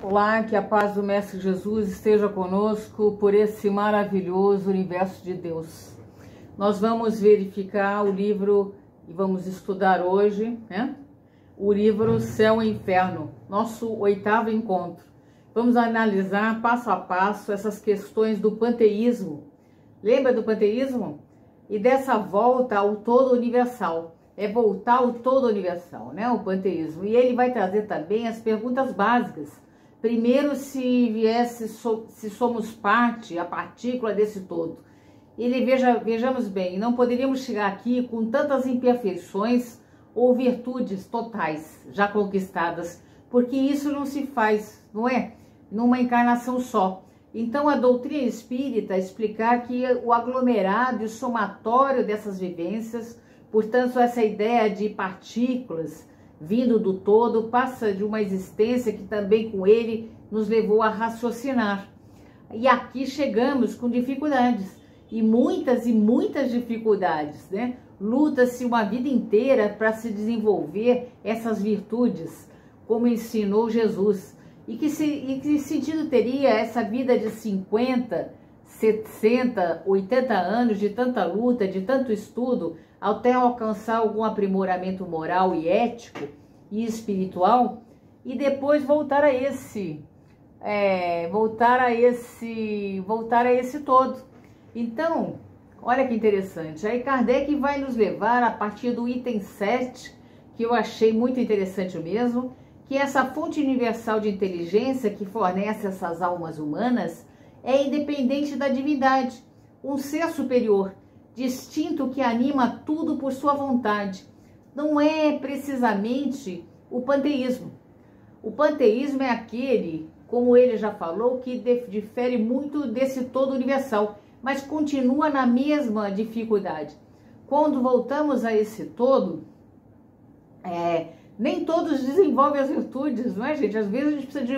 Olá, que a paz do Mestre Jesus esteja conosco por esse maravilhoso universo de Deus. Nós vamos verificar o livro e vamos estudar hoje, né? O livro Céu e Inferno, nosso 8º encontro. Vamos analisar passo a passo essas questões do panteísmo. Lembra do panteísmo? E dessa volta ao todo universal. É voltar ao todo universal, né? O panteísmo. E ele vai trazer também as perguntas básicas. Primeiro, se somos parte, a partícula desse todo. Vejamos bem, não poderíamos chegar aqui com tantas imperfeições ou virtudes totais já conquistadas, porque isso não se faz, não é? Numa encarnação só. Então, a doutrina espírita explicar que o aglomerado e o somatório dessas vivências, portanto, essa ideia de partículas vindo do todo, passa de uma existência que também com ele nos levou a raciocinar. E aqui chegamos com dificuldades, e muitas dificuldades, né? Luta-se uma vida inteira para se desenvolver essas virtudes, como ensinou Jesus. E que sentido teria essa vida de 50, 60, 80 anos de tanta luta, de tanto estudo, até alcançar algum aprimoramento moral e ético e espiritual, e depois voltar a esse todo. Então, olha que interessante. Aí Kardec vai nos levar a partir do item 7, que eu achei muito interessante mesmo, que essa fonte universal de inteligência que fornece essas almas humanas é independente da divindade, um ser superior, distinto que anima tudo por sua vontade. Não é precisamente o panteísmo. O panteísmo é aquele, como ele já falou, que difere muito desse todo universal, mas continua na mesma dificuldade. Quando voltamos a esse todo, nem todos desenvolvem as virtudes, não é, gente? Às vezes a gente precisa de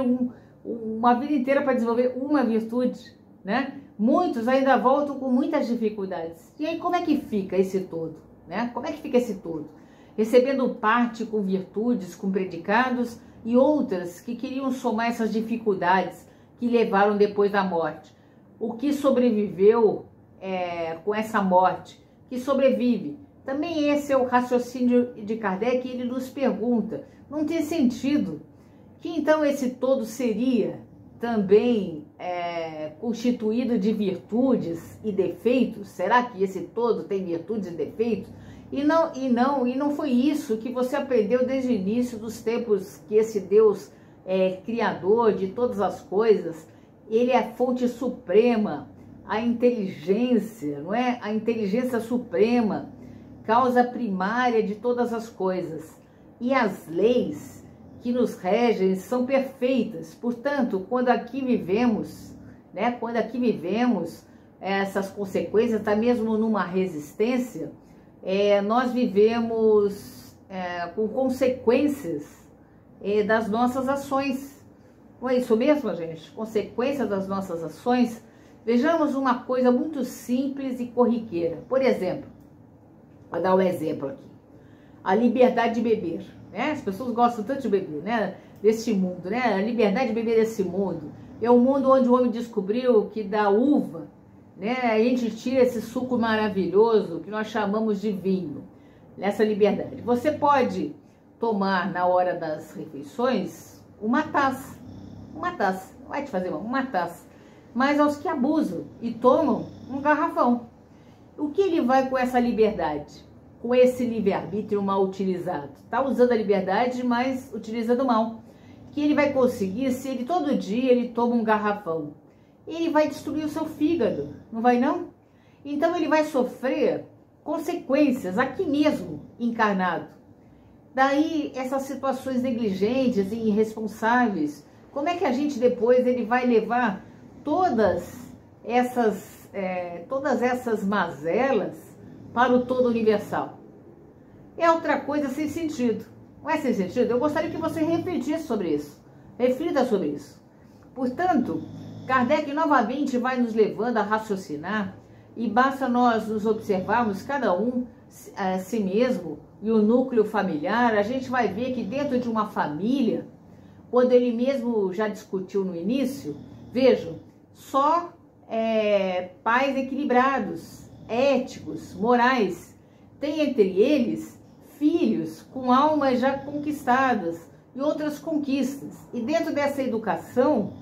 uma vida inteira para desenvolver uma virtude, né? Muitos ainda voltam com muitas dificuldades. E aí como é que fica esse todo, né? Como é que fica esse todo? Recebendo parte com virtudes, com predicados, e outras que queriam somar essas dificuldades que levaram depois da morte. O que sobreviveu com essa morte? Que sobrevive? Também esse é o raciocínio de Kardec, e ele nos pergunta, não tem sentido que então esse todo seria também constituído de virtudes e defeitos? Será que esse todo tem virtudes e defeitos? E não foi isso que você aprendeu desde o início dos tempos, que esse Deus é criador de todas as coisas, ele é a fonte suprema, a inteligência, não é? A inteligência suprema, causa primária de todas as coisas. E as leis que nos regem são perfeitas. Portanto, quando aqui vivemos, né? Quando aqui vivemos essas consequências, até mesmo numa resistência, nós vivemos com consequências das nossas ações. Não é isso mesmo, gente? Consequências das nossas ações. Vejamos uma coisa muito simples e corriqueira. Por exemplo, vou dar um exemplo aqui. A liberdade de beber, né? As pessoas gostam tanto de beber, né? Desse mundo, né? A liberdade de beber desse mundo. É um mundo onde o homem descobriu que da uva, né, a gente tira esse suco maravilhoso que nós chamamos de vinho. Nessa liberdade. Você pode tomar na hora das refeições uma taça. Uma taça. Não vai te fazer mal, uma taça. Mas aos que abusam e tomam um garrafão. O que ele vai com essa liberdade? Com esse livre-arbítrio mal utilizado? Está usando a liberdade, mas utilizando mal. Que ele vai conseguir se ele todo dia ele toma um garrafão? Ele vai destruir o seu fígado, não vai não? Então ele vai sofrer consequências aqui mesmo, encarnado. Daí essas situações negligentes e irresponsáveis, como é que a gente depois ele vai levar todas essas mazelas para o todo universal? É outra coisa sem sentido. Não é sem sentido? Eu gostaria que você refletisse sobre isso. Reflita sobre isso. Portanto, Kardec novamente vai nos levando a raciocinar, e basta nós nos observarmos cada um a si mesmo e o núcleo familiar, a gente vai ver que dentro de uma família quando ele mesmo já discutiu no início, vejam, só pais equilibrados, éticos, morais, tem entre eles filhos com almas já conquistadas e outras conquistas. E dentro dessa educação,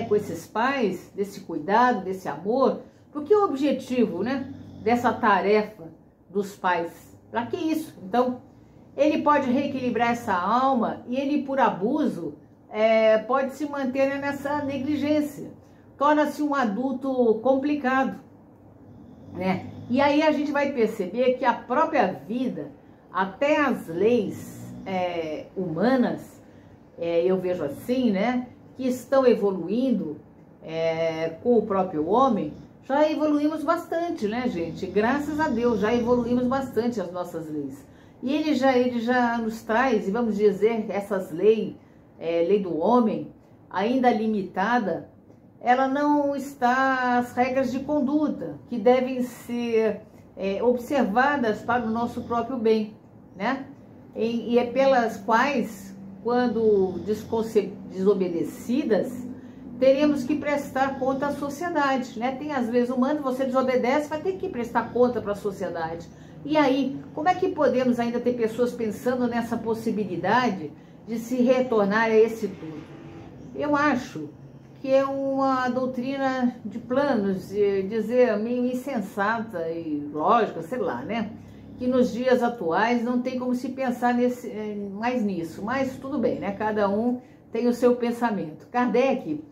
com esses pais, desse cuidado, desse amor, porque o objetivo, né, dessa tarefa dos pais, para que isso? Então, ele pode reequilibrar essa alma e ele, por abuso, pode se manter nessa negligência. Torna-se um adulto complicado, né? E aí a gente vai perceber que a própria vida, até as leis humanas, eu vejo assim, né, que estão evoluindo com o próprio homem. Já evoluímos bastante, né, gente? Graças a Deus, já evoluímos bastante as nossas leis. E ele já nos traz, e vamos dizer, essas leis, lei do homem, ainda limitada, ela não está as regras de conduta que devem ser observadas para o nosso próprio bem, né? E é pelas quais, quando desobedecidas, teremos que prestar conta à sociedade, né? Tem às vezes humano, você desobedece, vai ter que prestar conta para a sociedade. E aí, como é que podemos ainda ter pessoas pensando nessa possibilidade de se retornar a esse tudo? Eu acho que é uma doutrina de planos, de dizer, meio insensata e lógica, sei lá, né? Que nos dias atuais não tem como se pensar mais nisso, mas tudo bem, né? Cada um tem o seu pensamento. Kardec,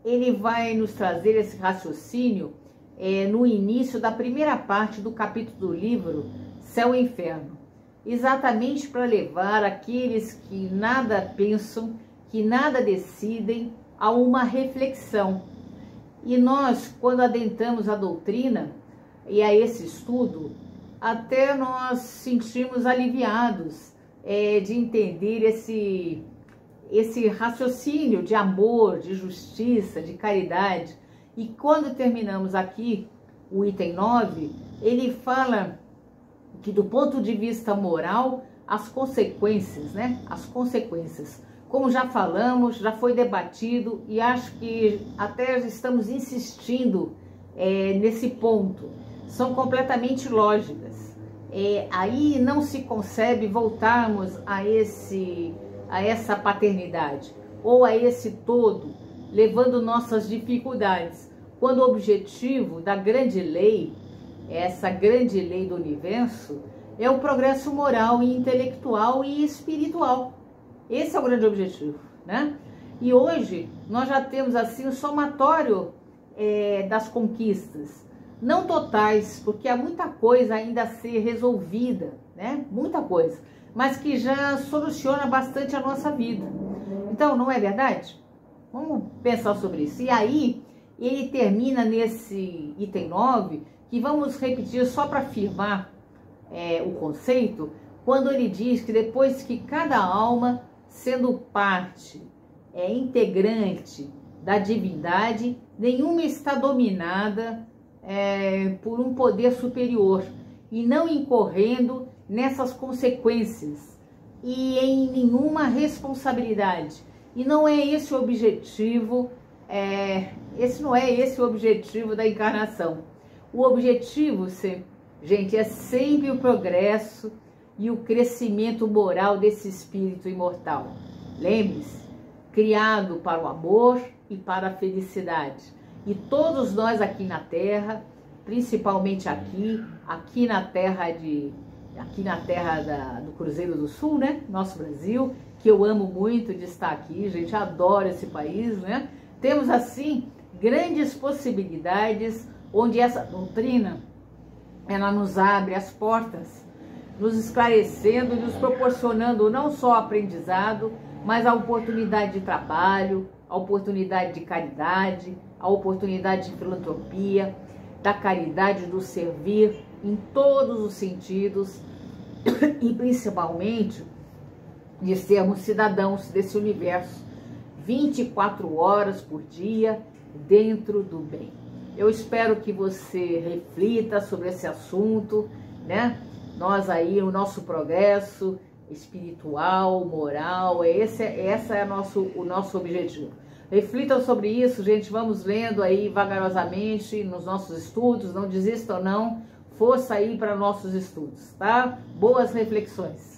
ele vai nos trazer esse raciocínio no início da primeira parte do capítulo do livro Céu e Inferno, exatamente para levar aqueles que nada pensam, que nada decidem, a uma reflexão. E nós, quando adentramos a doutrina e a esse estudo, até nós sentimos aliviados de entender esse raciocínio de amor, de justiça, de caridade. E quando terminamos aqui o item 9, ele fala que do ponto de vista moral, as consequências, né? As consequências. Como já falamos, já foi debatido e acho que até estamos insistindo nesse ponto. São completamente lógicas. Aí não se concebe voltarmos a essa paternidade ou a esse todo, levando nossas dificuldades, quando o objetivo da grande lei, essa grande lei do universo, é o progresso moral e intelectual e espiritual. Esse é o grande objetivo, né? E hoje nós já temos assim o somatório das conquistas, não totais, porque há muita coisa ainda a ser resolvida, né? Muita coisa, mas que já soluciona bastante a nossa vida. Então, não é verdade? Vamos pensar sobre isso. E aí, ele termina nesse item 9, que vamos repetir só para afirmar o conceito, quando ele diz que depois que cada alma, sendo parte, integrante da divindade, nenhuma está dominada por um poder superior e não incorrendo nessas consequências e em nenhuma responsabilidade. E não é esse o objetivo, esse não é esse o objetivo da encarnação. O objetivo, gente, é sempre o progresso e o crescimento moral desse espírito imortal. Lembre-se, criado para o amor e para a felicidade. E todos nós aqui na Terra, principalmente aqui na terra do Cruzeiro do Sul, né? Nosso Brasil, que eu amo muito de estar aqui, gente, adoro esse país, né? Temos assim grandes possibilidades onde essa doutrina ela nos abre as portas, nos esclarecendo, nos proporcionando não só aprendizado, mas a oportunidade de trabalho, a oportunidade de caridade, a oportunidade de filantropia, da caridade, do servir em todos os sentidos e principalmente de sermos cidadãos desse universo 24 horas por dia dentro do bem. Eu espero que você reflita sobre esse assunto, né? Nós aí, o nosso progresso espiritual, moral. Esse é o nosso objetivo. Reflitam sobre isso, gente. Vamos lendo aí vagarosamente nos nossos estudos. Não desistam, não. Força aí para nossos estudos, tá? Boas reflexões.